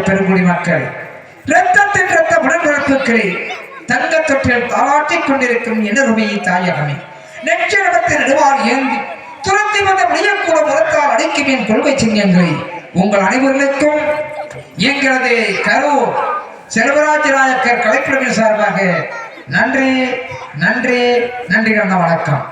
பெருங்குடி மக்கள் இரத்தத்தின் இரத்த உடன்பிறப்புகளை தங்க தொற்றில் தாளாட்டிக் கொண்டிருக்கும் என்னருமையை தாயகமே நெற்றிடத்தில் நடுவால் ஏந்தி துரத்தி வந்த முடியக்கூட முகத்தால் அடைக்கும் என் கொள்கை சிங்கங்களை உங்கள் அனைவர்களுக்கும் எங்களது கரூர் செல்வராஜ் நாயக்கர் கலைக்குழுவின் சார்பாக நன்றி நன்றி நன்றி கண்ட வணக்கம்.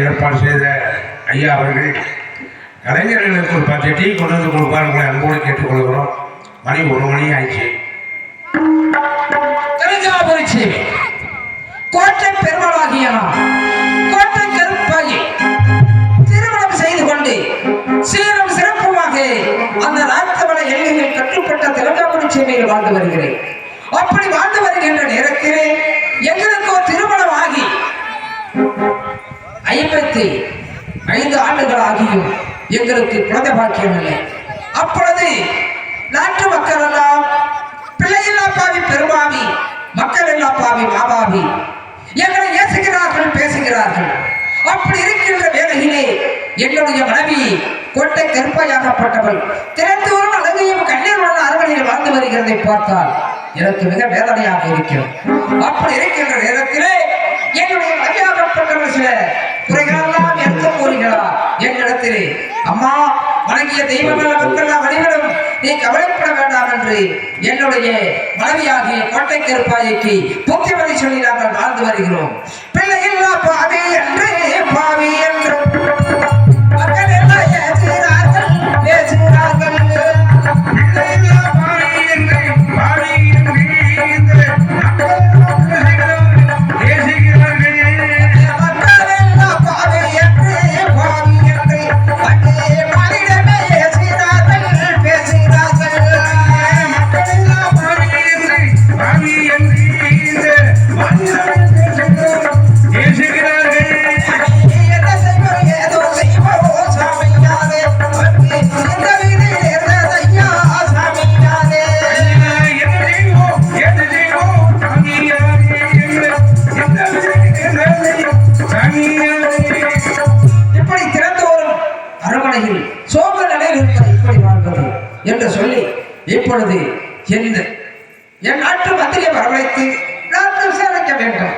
ஏற்பாடு செய்த ஐயா அவர்கள் கலைஞர்களுக்கு ஒரு 10 டீ கொண்டு வந்து கொடுப்பார். உங்களை அன்போடு கேட்டுக்கொள்கிறோம். மணி 1 மணி ஆயிடுச்சு. கோட்டை பெருமாளாகிய கோட்டை கருப்பாகி திருமணம் செய்து கொண்டு சீரும் சிறப்புமாக அந்த ராத்தவள எல்லையில் கட்டுப்பட்ட தெலுங்காபுரி சேவையில் வாழ்ந்து வருகிறேன். அப்படி வாழ்ந்து வருகின்ற நேரத்திலே எங்களுக்கு திருமணம் ஆகி 55 ஆண்டுகள் ஆகியும் எங்களுக்கு குழந்தை பாக்கியம் இல்லை. அப்பொழுது நாட்டு மக்கள் எல்லாம் பிள்ளையில்லா பாவி பெருமாவி, மக்கள் இல்லா பாவி மாபாவி எங்களை ஏசுகிறார்கள், பேசுகிறார்கள். அப்படி இருக்கின்ற வேளையிலே எங்களுடைய மனைவி கோட்டை கருப்பாயாகப்பட்டவள் திறந்தூரும் அழகையும் கண்ணீர் உள்ள அரவணையில் வாழ்ந்து வருகிறதை பார்த்தால் எனக்கு மிக வேதனையாக இருக்கிறது. அப்படி இருக்கின்ற நேரத்திலே என்னுடைய மனைவியாகப்பட்டவள் சில குறைகளெல்லாம் எடுத்து கூறுகிறார் என்னிடத்திலே. அம்மா, வணங்கிய தெய்வங்கள் மக்கள் வழிகளும் நீ கவலைப்பட வேண்டாம் என்று என்னுடைய மனைவியாகிய கோட்டை கருப்பாய்க்கு புத்திமதி சொல்லி நாங்கள் வாழ்ந்து வருகிறோம். பிள்ளையில்லா பாவி என்று பாவி என்று மக்கள் எல்லாம் ஏசுகிறார்கள், பேசுகிறார்கள். பிள்ளையில்லா பாவி என்று பாவி என்று மக்கள் பேசுகிறார்கள். என்று சொல்லி இப்பொழுது என் நாட்டு மந்திரியை வரவழைத்து நாட்டு விசாரிக்க வேண்டும்.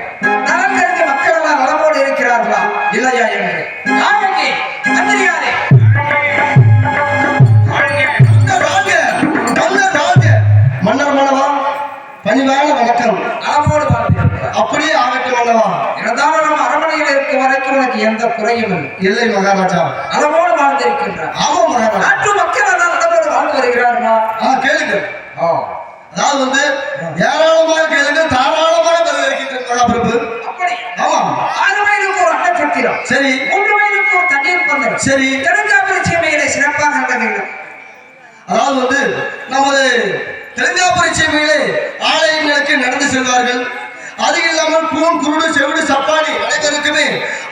நலன் கருதி மக்கள் எல்லாம் நலமோடு இருக்கிறார்களா இல்லையா என்று. மந்திரியாரே மன்னர் மன்னவா, பணிவான வணக்கம். நலமோடு வாழ்ந்திருக்கிறார். அப்படியே ஆகட்டும் மன்னவா. இருந்தாலும் நம்ம அரண்மனையில் இருக்கும் வரைக்கும் எனக்கு எந்த குறையும் இல்லை மகாராஜா. நலமோடு வாழ்ந்திருக்கின்றார். ஆமா மகாராஜா. நாட்டு மக்கள் எல்லாம் நலமோடு வாழ்ந்து வருகிறார்களா? கேளுங்க. அதாவது வந்து ஏராளமாக கேளுங்க, தாராளமாக பதிலளிக்கின்ற மகாபிரபு. அப்படி ஆமா. 6 மைலுக்கு ஒரு அன்னச்சத்திரம், சரி. 3 மைலுக்கு ஒரு தண்ணீர் பந்தல், சரி. தெலுங்காபுரி சீமையிலே சிறப்பாக நடந்தது. அதாவது வந்து நமது தெலுங்காபுரி சீமையிலே ஆலயங்களுக்கு நடந்து செல்வார்கள். அது இல்லாமல் கூன் குருடு செவிடு சப்பானி அனைவருக்குமே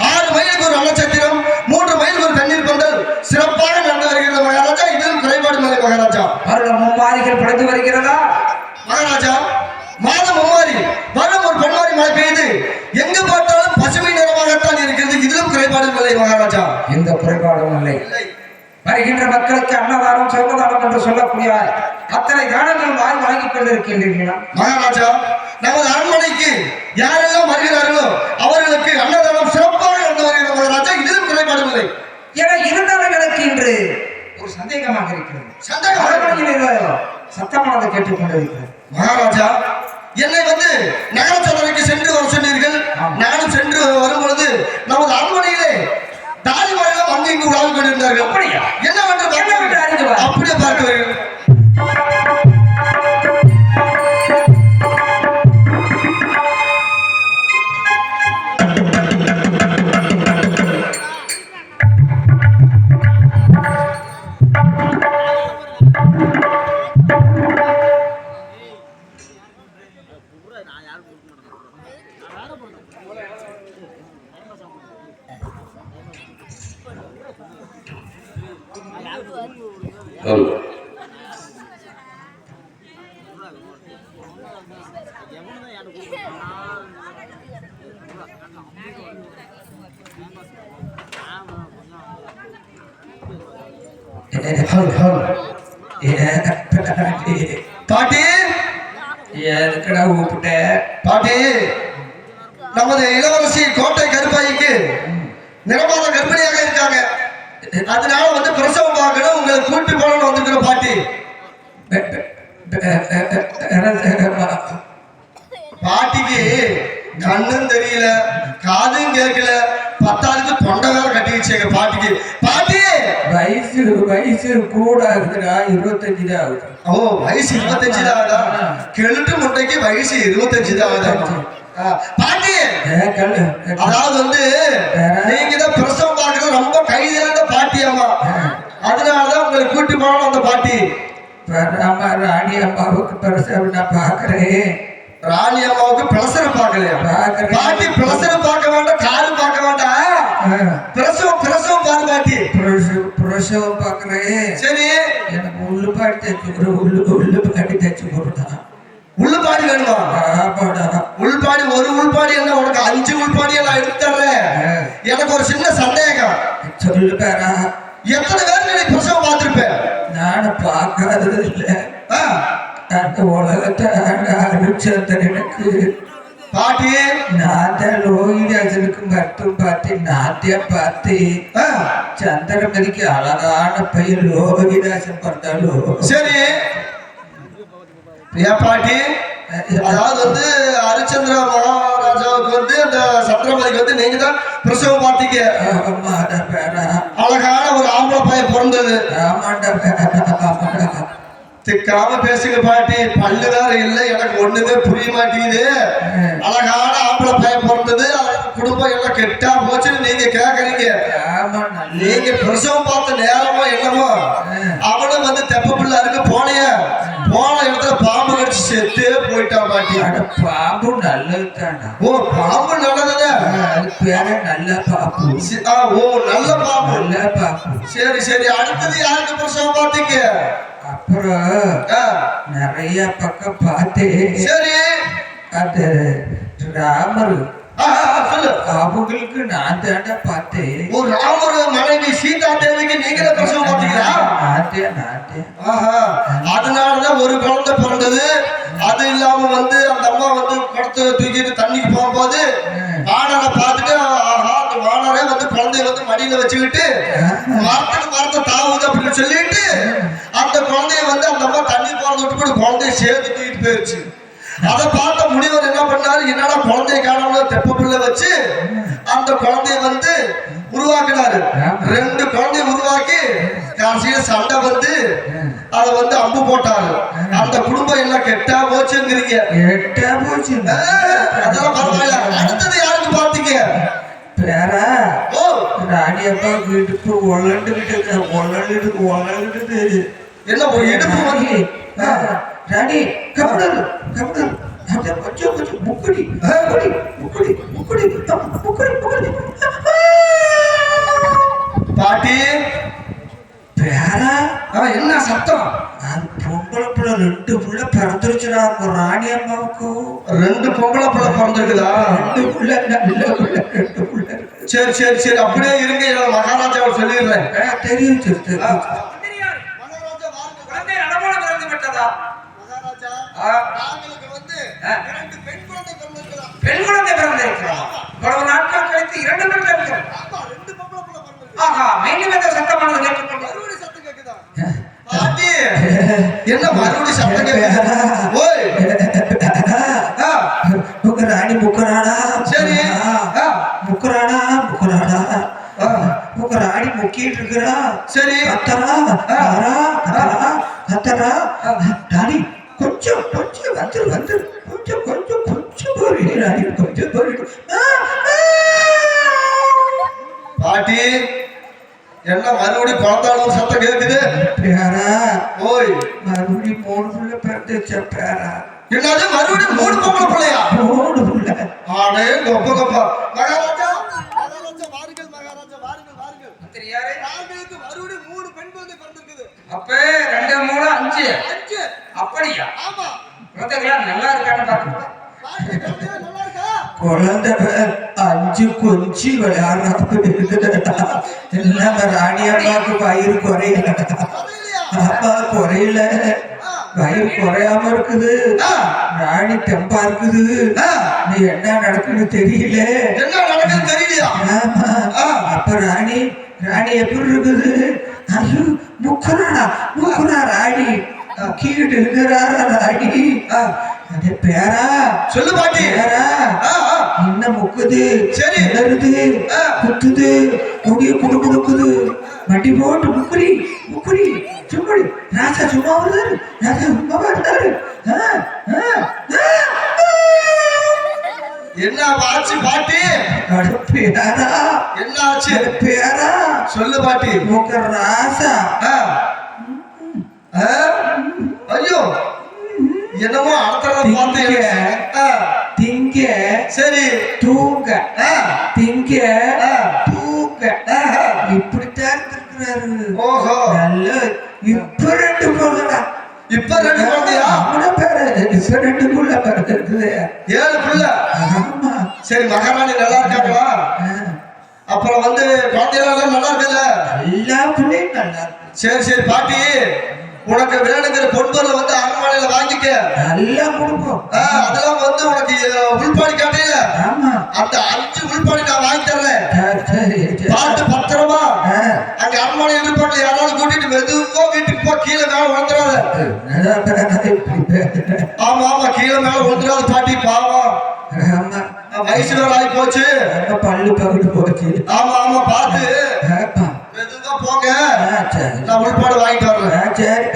6 மைலுக்கு ஒரு அன்னச்சத்திரம், 3 மைலுக்கு ஒரு தண்ணீர் பந்தல் சிறப்பாக நடந்து வருகிறது மகாராஜா. இதில் குறைபாடு இல்லை மகாராஜா. வருடம் மும்மாரிகள் படைத்து வருகிறதா மகாராஜா? மாதம் மும்மாரி, வருடம் ஒரு பெண்மாரி மழை பெய்து எங்க பார்த்தாலும் பசுமை நிறமாகத்தான் இருக்கிறது. இதிலும் குறைபாடு இல்லை மகாராஜா. எந்த குறைபாடும் இல்லை. வருகின்ற மக்களுக்கு அன்னதானம் சொர்க்கதானம் என்று சொல்லக்கூடிய அத்தனை தானங்கள் வழங்கிக் கொண்டிருக்கின்றீர்களா மகாராஜா? நமது அரண்மனைக்கு யாரெல்லாம் வருகிறார்களோ அவர்களுக்கு அன்னதானம் சிறப்பாக நடந்து வருகிற மகாராஜா. இதிலும் குறைபாடு இல்லை. என இருந்தாலும் எனக்கு இன்று ஒரு சந்தேகமாக இருக்கிறது. சத்தமானதை கேட்டுக் கொண்டிருக்கிறது மகாராஜா. என்னை வந்து நகர சோதனைக்கு சென்று வர சொன்னீர்கள். நானும் சென்று வரும் பொழுது நமது அரண்மனையிலே தாலிமார்கள் அங்கு இங்கு உலாவிக் கொண்டிருந்தார்கள். அப்படியா? என்னவென்று அறிந்து அப்படியே பார்க்கிறீர்கள். பாட்டி எதுக்கடா கூப்பிட்ட? பாட்டி, நமது இளவரசி கோட்டை கருப்பாய்க்கு நிறமாத கர்ப்பிணியாக இருக்காங்க. அதனால வந்து பிரசவம் பார்க்கணும், உங்களை கூட்டி போகணும்னு வந்துக்கிற பாட்டி. பாட்டிக்கு கண்ணும் தெரியல, காதும் கேட்கல, 10வது தொண்டை வேற கட்டி வச்சுங்க பாட்டிக்கு. பாட்டி வயசு கூட இருக்குடா, 25 தான் ஆகுது. ஓ, வயசு 25 தான் ஆகுதா? கெழுட்டு முட்டைக்கு வயசு 25 தான் ஆகுதா? பாட்டி, அதாவது வந்து நீங்க தான் பிரசவம் பார்க்கறது ரொம்ப கைதிலாத பாட்டியாமா. அதனாலதான் உங்களை கூட்டி போகணும் அந்த பாட்டி. ராணி அம்மாவுக்கு பிரசவம் நான் பாக்குறேன். ராணி அம்மாவுக்கு பிரசரம் பார்க்கலையா? பாட்டி பிரசரம் பார்க்க வேண்டாம், காலு பார்க்க வேண்டாம், பிரசவம் பாரு பாட்டி. பிரசவம் பாக்குறேன். சரி, எனக்கு உள்ளுப்பாடி தைச்சு கொடு. உள்ளுப்பாடி தைச்சு கொடுத்தா. உள்ளுப்பாடி வேணுமா? உள்பாடி ஒரு உள்பாடி என்ன, உனக்கு 5 உள்பாடி எல்லாம் எடுத்து தர்றேன். எனக்கு ஒரு சின்ன சந்தேகம். சொல்லு பேரா, எத்தனை பேர் நீ பிரசவம் பார்த்திருப்பேன்? நானும் பார்க்காதது இல்லை. அந்த உலகத்தை எனக்கு பாட்டி, நான் தான் லோகிதாசனுக்கு மருத்துவம் பார்த்து நாத்தியா பார்த்து சந்திரமதிக்கு அழகான பையன் லோகிதாசன் பார்த்தாலும். சரி பாட்டி, அதாவது வந்து ஹரிச்சந்திர மகாராஜாவுக்கு வந்து அந்த சந்திரமதிக்கு வந்து நீங்க தான் பிரசவம் பார்த்தீங்க. அழகான ஒரு ஆம்பளை பையன் பிறந்தது. திக்காம பேசுங்க பாட்டி, பல்லு வேற இல்லை, எனக்கு ஒண்ணுமே புரிய மாட்டேங்குது. அழகான ஆம்பளை பையன் பிறந்தது, குடும்பம் எல்லாம் கெட்டா போச்சுன்னு நீங்க கேக்குறீங்க. நீங்க பிரசவம் பார்த்த நேரமோ என்னமோ அவனும் வந்து தெப்ப பிள்ளை இருக்கு போன இடத்துல பாம்பு கடிச்சு செத்தே போயிட்டான் பாட்டி. பாம்பு நல்லது தானே? ஓ, பாம்பு நல்லதுதான். பேர நல்ல பாம்பு. ஓ, நல்ல பாம்பு. நல்ல பாம்பு. சரி, அடுத்தது யாருக்கு பிரசவம் பார்த்தீங்க? அப்புறம் நிறைய பக்கம் பார்த்தேன். சரி, அது ராமர் சொல்லு. அவங்களுக்கு நான் தாண்டா பார்த்தேன். ஒரு ராமர் மனைவி சீதா தேவிக்கு நீங்களே பிரசவம் பார்த்தீங்களா? ஆஹா, அதனாலதான் ஒரு குழந்தை பிறந்தது. அது இல்லாம வந்து அந்த அம்மா வந்து குடத்தை தூக்கிட்டு தண்ணிக்கு போகும்போது வானரை பார்த்துட்டு ஆஹா அந்த வானரே வந்து குழந்தைய வந்து மடியில வச்சுக்கிட்டு மரத்துக்கு மரத்தை தாவுது அப்படின்னு சொல்லிட்டு அந்த குழந்தைய வந்து அந்த அம்மா தண்ணி போறத விட்டு கூட குழந்தைய சேர்த்து தூக்கிட்டு போயிருச்சு. அதை பார்த்த முனிவர் என்ன பண்ணாரு, என்னடா குழந்தைய காணாம தெப்ப பிள்ளை வச்சு அந்த குழந்தைய வந்து உருவாக்கினாரு. 2 குழந்தைய உருவாக்கி கடைசியில சண்டை வந்து அதை வந்து அம்பு போட்டாரு. அந்த குடும்பம் எல்லாம் கெட்டா போச்சுங்கிறீங்க. அதெல்லாம் பரவாயில்ல. அடுத்தது யாருக்கு பார்த்தீங்க? பேரா ஓ ராணி அப்பா வீட்டுக்கு ஒல்லண்டுது என்ன ஒரு இடுப்பு வந்து ராணி கபடல் கொஞ்சம் கொஞ்சம் முக்குடி பாட்டி பேரா என்ன சத்தம்? அது பொம்பளை பிள்ளை 2 பிள்ளை பிறந்துருச்சுடா. ராணி அம்மாவுக்கு 2 பொம்பளை பிள்ளை பிறந்திருக்குதா? 2 பிள்ளை நல்ல பிள்ளை 2 பிள்ளை. சரி சரி சரி அப்படியே இருங்க. மகாராஜாவை சொல்லிடுறேன். தெரியும் பெண் குழந்தை பிறந்திருக்கிறார். இவ்வளவு நாட்கள் கழித்து 2 பெண் இருக்கிறார். ஆஹா, மீண்டும் எந்த சத்தமானது கேட்குதா? பாட்டி என்ன மறுபடியும் சத்தம் கேட்குதா? ஓய் உங்க ராணி முக்கராடா. சரி முக்கராடா உங்க ராணி முக்கிட்டு இருக்கிறா. சரி கத்தரா ராணி கொஞ்சம் வந்து கொஞ்சம் போறீங்க ராணி கொஞ்சம் போறீங்க. பாட்டி என்ன மறுபடியும் குழந்தாலும் சத்தம் கேட்குது? பேரா ஓய் மறுபடியும் 3 பிள்ளை பிறந்துச்சா பேரா? என்னது மறுபடியும் 3 பொம்பளை பிள்ளையா? 3 பிள்ளை. ஆடே கொப்ப மகாராஜா தெரியாரே நாங்களுக்கு மறுபடியும் 3 பெண் குழந்தை பிறந்திருக்குது. அப்ப 2 3 5 அப்படியா? ஆமா. குழந்தைகள் நல்லா இருக்கான்னு பாருங்க. பாட்டி குழந்தை நல்லா இருக்கா? குழந்தை 5 கொஞ்சி விளையாடுறாங்க. எல்லாம் ராணி அம்மாவுக்கு வயிறு குறையல. அப்பா குறையல, வயிறு குறையாம இருக்குது. ராணி தெம்பா இருக்குது. நீ என்ன நடக்குன்னு தெரியல. என்ன நடக்குன்னு தெரியலையா? அப்ப ராணி எப்படி இருக்குது? ஐயோ முக்குறா ராணி கீழே இருக்கிறாரா ராணி? அதே பேரா சொல்லு பாட்டி. பேரா என்ன முக்குது? சரி வருது குத்துது முடிய குடுக்குது வண்டி போட்டு முக்குடி சும்மாடி ராஜா சும்மா வருதாரு. என்ன ஆச்சு பாட்டி? பேரா என்ன ஆச்சு? பேரா சொல்லு பாட்டி. உங்க ராசா ஐயோ என்னமோ அடுத்த திங்க சரி தூங்க திங்க தூங்க இப்படித்தான் இருக்கிறாரு. ஓஹோ நல்ல இப்ப 2 பொருளா? இப்ப 2 குழந்தையா? பேரு இப்ப 2 புள்ள பிறந்திருக்குது. 7 பிள்ளை. ஆமா. சரி மகாராணி நல்லா இருக்காங்களா? அப்புறம் வந்து குழந்தைகள் நல்லா இருக்குல்ல? எல்லா பிள்ளையும் நல்லா இருக்கு. சரி பாட்டி உனக்கு வேணுங்கிற பொன்பொருளை வந்து அரண்மனையில வாங்கிக்க. நல்லா கொடுப்போம். அதெல்லாம் வந்து உனக்கு உள்பாடி காட்டையில அந்த 5 உள்பாடி நான் வாங்கி தர்றேன். பாட்டு பத்திரமா அங்க அரண்மனையில் இருப்பாங்க. யாராவது கூட்டிட்டு மெதுவா வீட்டுக்கு போ. கீழே மேல விழுந்துடாத. ஆமா கீழே மேல விழுந்துடாத பாட்டி. பாவம் வயசு வேலை ஆகி போச்சு. பல்லு பகுட்டு போச்சு. ஆமா பாத்து மெதுவா போங்க. நான் உள்பாடு வாங்கிட்டு வர்றேன். சரி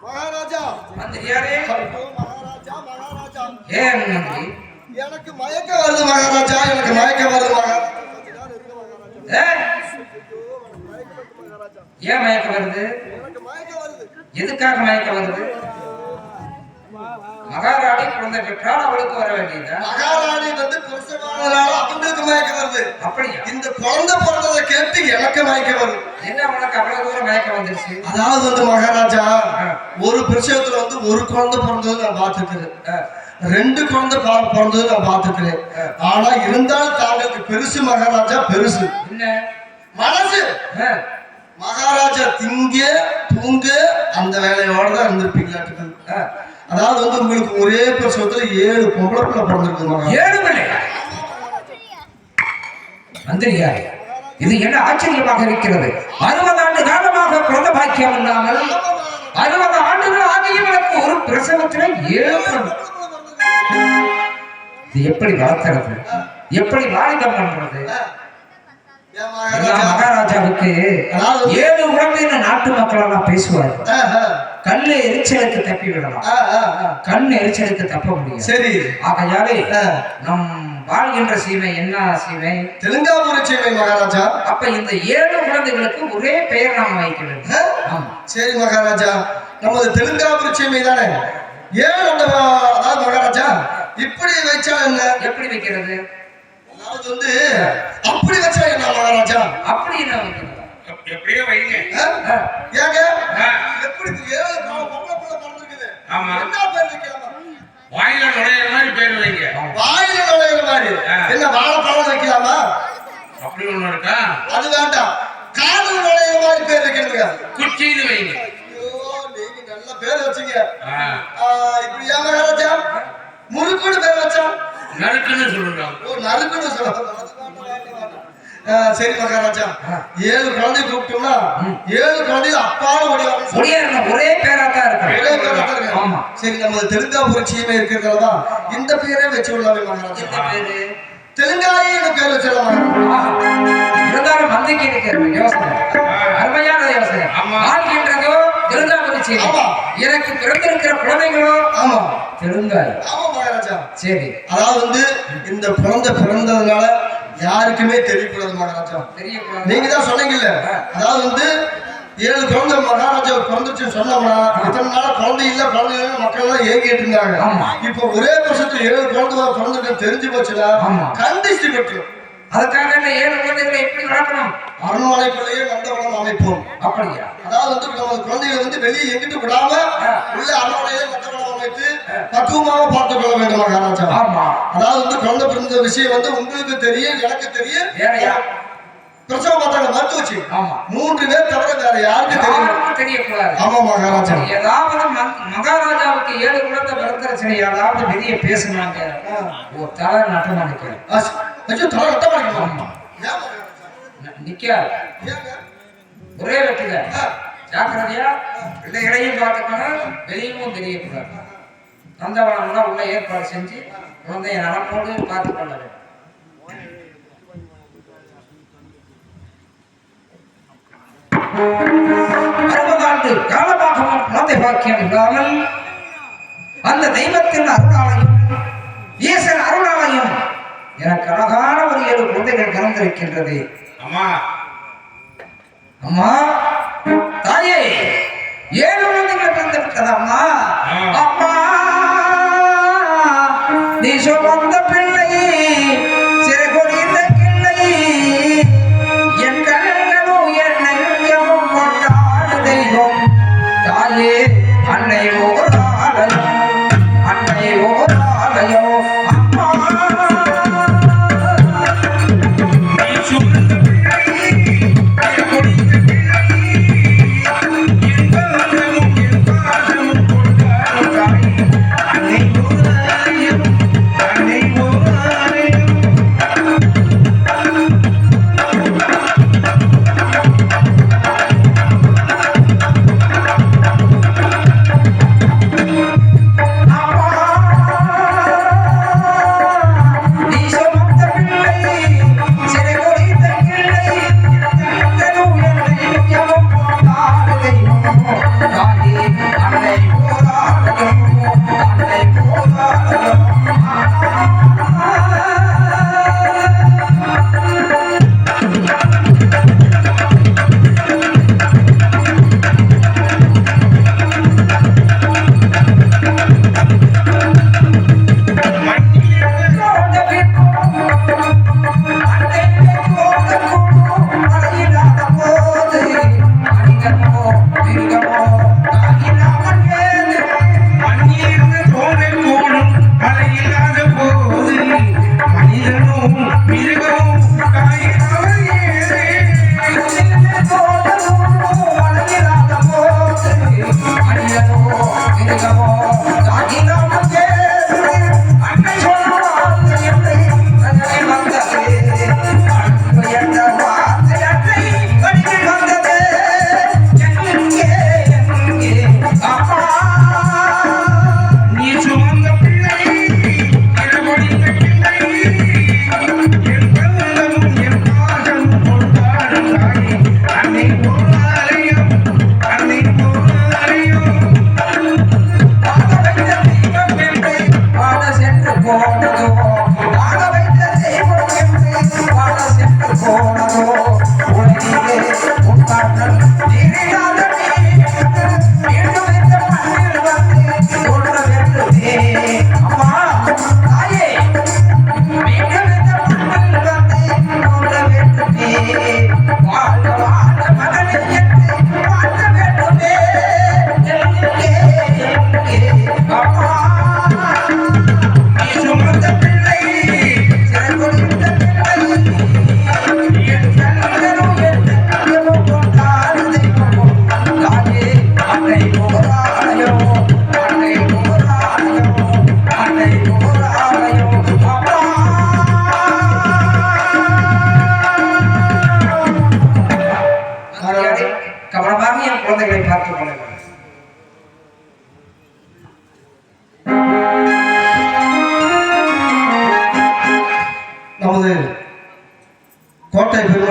மகாராஜா மந்திரியாரே. மகாராஜா ஏன் மந்திரி? எனக்கு மயக்கம் வருது மகாராஜா. எனக்கு மயக்கம் வருது மகாராஜா. ஏன் மயக்கம் வருது? எனக்கு மயக்கம் வருது. எதுக்காக மயக்கம் வருது? மகாராணி மகாராணி குழந்தை பெற்றால் அவளுக்கு வர வேண்டியதா? மகாராணி வந்து பிரசவமானதால அவங்களுக்கு மயக்கம் வருது. அப்படியா? இந்த குழந்தை பிறந்ததை கேட்டு எனக்கு மயக்கம் வருது. என்ன உனக்கு அவ்வளவு தூரம் மயக்கம் வந்துருச்சு? அதாவது வந்து மகாராஜா, ஒரு பிரசவத்துல வந்து ஒரு குழந்தை பிறந்தது நான் பார்த்துக்கிறேன், 2 குழந்தை பிறந்தது நான் பார்த்துக்கிறேன். ஆனா இருந்தாலும் தாங்களுக்கு பெருசு மகாராஜா, பெருசு என்ன மனசு. மகாராஜா திங்க தூங்க அந்த வேலையோட தான் இருந்திருப்பீங்களாட்டு. அதாவது வந்து உங்களுக்கு ஒரே பிரசவத்துல 7 பொம்பளை பிள்ளை பிறந்திருக்கு. 7 பிள்ளை? மந்திரியா, இது என்ன ஆச்சரியமாக இருக்கிறது. 60 ஆண்டு காலமாக குழந்தை பாக்கியம் இல்லாமல் 60 ஆண்டுகள் ஆகியவனுக்கு ஒரு பிரசவத்துல 7. இது எப்படி வளர்க்கிறது, எப்படி வாலிபம் பண்றது? மகாராஜாவுக்கு 7 குழந்தைன்னு நாட்டு மக்கள் எல்லாம் பேசுவார்கள். கண்ணு எரிச்சலுக்கு தப்பி விடலாம், கண் எரிச்சலுக்கு தப்ப முடியும். சரி, ஆகையாலே நம் வாழ்கின்ற சீமை என்ன சீமை? தெலுங்காபுர சீமை மகாராஜா. அப்ப இந்த 7 குழந்தைகளுக்கு ஒரே பெயர் நாம் வைக்க வேண்டும். சரி மகாராஜா, நமது தெலுங்காபுர சீமை தானே 7. அதாவது மகாராஜா இப்படி வச்சா என்ன? எப்படி வைக்கிறது? அதாவது வந்து அப்படி வச்சா என்ன மகாராஜா? அப்படி என்ன வைக்கிறது? எப்படியோ வைங்க. ஏங்க எப்படி 7 பொம்பளை பிள்ளை பிறந்திருக்குது? ஆமா, என்ன பேர் வைக்கலாம்? வாயில நுழையிற மாதிரி பேர் வைங்க. வாயில நுழையிற மாதிரி என்ன வாழைப்பழம் வைக்கலாமா? அப்படி ஒண்ணு இருக்கா? அது வேண்டாம், காதல் நுழையிற மாதிரி பேர் வைக்கணுங்க. குச்சின்னு வைங்க. நீங்க நல்ல பேர் வச்சீங்க. இப்படி ஏன் மகாராஜா முறுக்குன்னு பேர் வச்சா? நறுக்குன்னு சொல்லுங்க. ஓ, நறுக்குன்னு சொல்லுங்க. சரி மகாராஜா, 7 குழந்தை கூப்பிட்டோம்னா 7 குழந்தை அப்பால ஒரே பேராத்தான் இருக்கு. ஆமா, சரி நம்ம தெலுங்காபுர சீமை இருக்கிறதாலதான் இந்த பேரே வச்சு விடலாமே மகாராஜா. தெலுங்காயின்னு பேர் வச்சிடலாம். இருந்தாலும் மந்திக்கு இருக்கிற யோசனை அருமையான யோசனை. வாழ்கின்றதோ தெலுங்காபுர சீமை, எனக்கு பிறந்திருக்கிற குழந்தைகளோ ஆமா தெலுங்காய். ஆமா மகாராஜா. சரி, அதாவது வந்து இந்த குழந்தை பிறந்ததுனால யாருக்குமே தெரியக்கூடாது மகாராஜா. நீங்க தான் சொன்னீங்கல்ல, அதாவது வந்து 7 குழந்தை மகாராஜா பிறந்துச்சுன்னு சொன்னோம்னா இத்தனை நாள குழந்தை இல்ல மக்கள் எல்லாம் ஏங்கிட்டு இருந்தாங்க. இப்ப ஒரே வருஷத்துல 7 குழந்தை பிறந்துட்டு தெரிஞ்சு போச்சுன்னா கண்டிச்சு பெற்றோம். அதுக்காக 7 குழந்தைகளை எப்படி வளர்க்கணும்? அரண்மனைக்குள்ளேயே நந்தவனம் அமைப்போம். அப்படியா? அதாவது வந்து நம்ம குழந்தைகளை வந்து வெளியே எங்கிட்டு விடாம உள்ள அரண்மனையிலே நந்தவனம் அமைத்து பக்குவமாக பார்த்துக் கொள்ள வேண்டும் மகாராஜா. ஆமா, அதாவது வந்து குழந்தை பிறந்த விஷயம் வந்து உங்களுக்கு தெரியும், எனக்கு தெரியும், வேறையா பிரசவ பார்த்தாங்க மருத்துவச்சி. ஆமா, 3 பேர் தவிர வேற யாருக்கும் தெரியக்கூடாது. ஆமா மகாராஜா. ஏதாவது மகாராஜாவுக்கு 7 குழந்தை பிறந்தரச்சு ஏதாவது வெளியே பேசுனாங்க ஒரு தலை நட்டமா நிக்கிறேன். தலை நட்டமா நிற்கும். நிக்காது, ஒரே வெட்டுங்க. ஜாக்கிரதையா இல்லை, இடையும் பார்த்துக்கணும், வெளியும் தெரியக்கூடாது. நந்தவனம்னா உள்ள ஏற்பாடு செஞ்சு குழந்தைய நலமோடு பார்த்துக் கொள்ள வேண்டும். 60 ஆண்டு காலமாக குழந்தை பாக்கியம் இல்லாமல் அந்த தெய்வத்தின் அருளாலயம், ஈசன் அருளாலயம் எனக்கு அழகான ஒரு 7 குழந்தைகள் பிறந்திருக்கின்றது. அம்மா அம்மா தாயே, 7 குழந்தைகள் பிறந்து விட்டது அம்மா. அம்மா நீ சுமந்த பிள்ளை சிறுகொடிந்த கிள்ளை, என் கண்களும் என் நெஞ்சமும் கொண்டாடு தெய்வம் தாயே. அன்னை ஓர் ஆலயம், அன்னை ஓர் ஆலயம். அம்மா அன்னை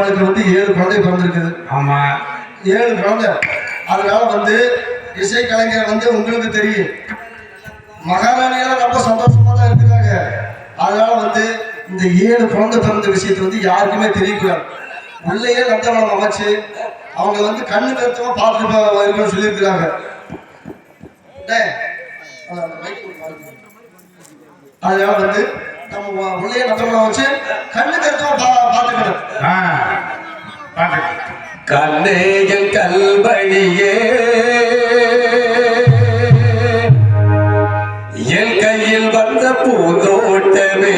அவளுக்கு வந்து 7 குழந்தை பிறந்திருக்குது. ஆமா 7 குழந்தை. அதனால வந்து இசை கலைஞர் வந்து உங்களுக்கு தெரியும் மகாராணியெல்லாம் ரொம்ப சந்தோஷமா தான் இருக்கிறாங்க. அதனால வந்து இந்த 7 குழந்தை பிறந்த விஷயத்தை வந்து யாருக்குமே தெரியக்கூடாது. உள்ளேயே நந்தவனம் அமைச்சு அவங்க வந்து கண்ணு கருத்தமா பார்த்துட்டு இருக்கணும்னு சொல்லியிருக்கிறாங்க. அதனால வந்து நம்ம உள்ளே நந்தவனம் வச்சு கண்ணு கருத்தமா பார்த்துக்கணும். கண்ணேகள் கல்வழியே என் கையில் வந்த பூந்தோட்டமே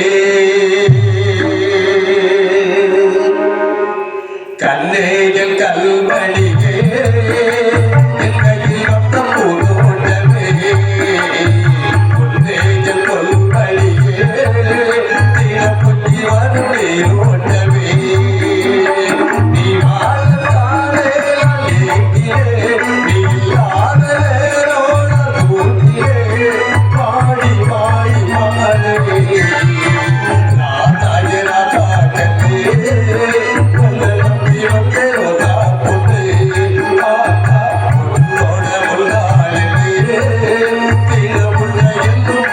கண்ணேகள் கல்வழியே என் கையில் வந்த பூந்தோட்டமே பொன்னேகள் கொல்வழியே தீரப்பொட்டி வரும் நீரோட்டமே நீ வாழ்ந்தாலே நீ இல்லாத பாடி பாடி மாறே ராதாய ராதா கண்ணே கொல்ல நம்பி வந்தே ரோதா பொண்ணே பொண்ணோட முல்லாலே தீர முள்ள என்றும்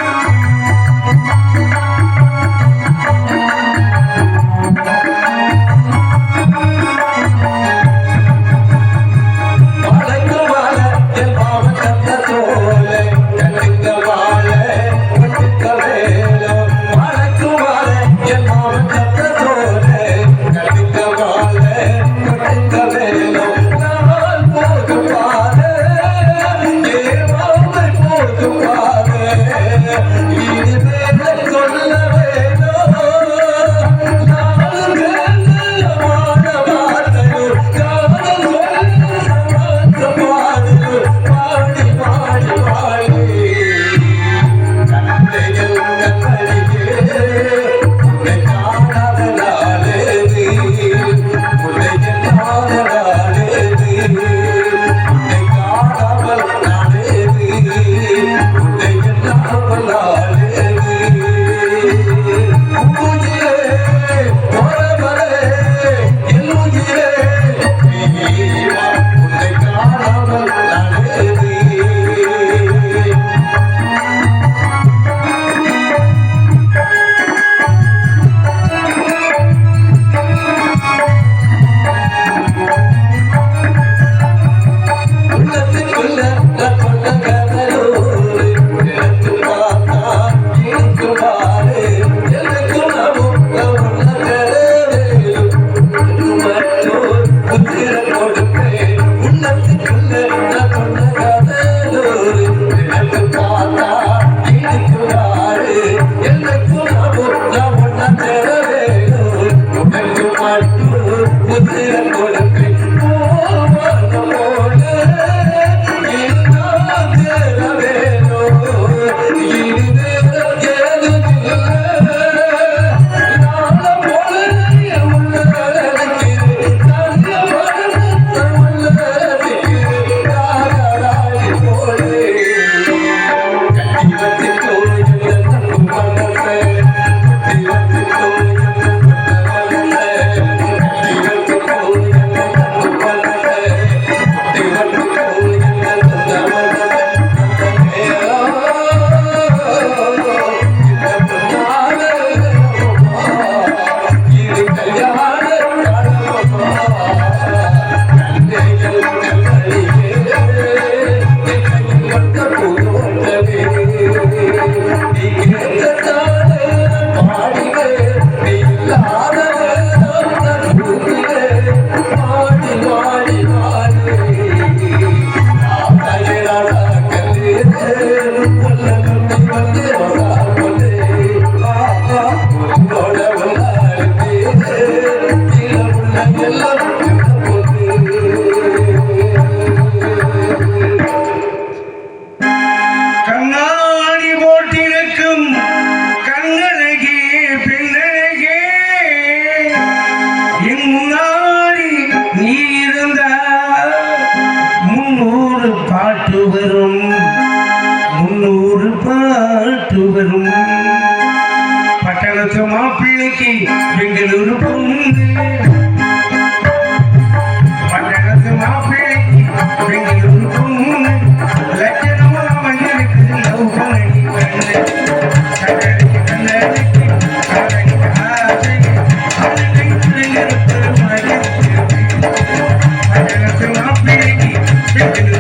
சின்ன பொண்ணே பாட்டு வரும் 300 பாட்டு வரும் நன்றி.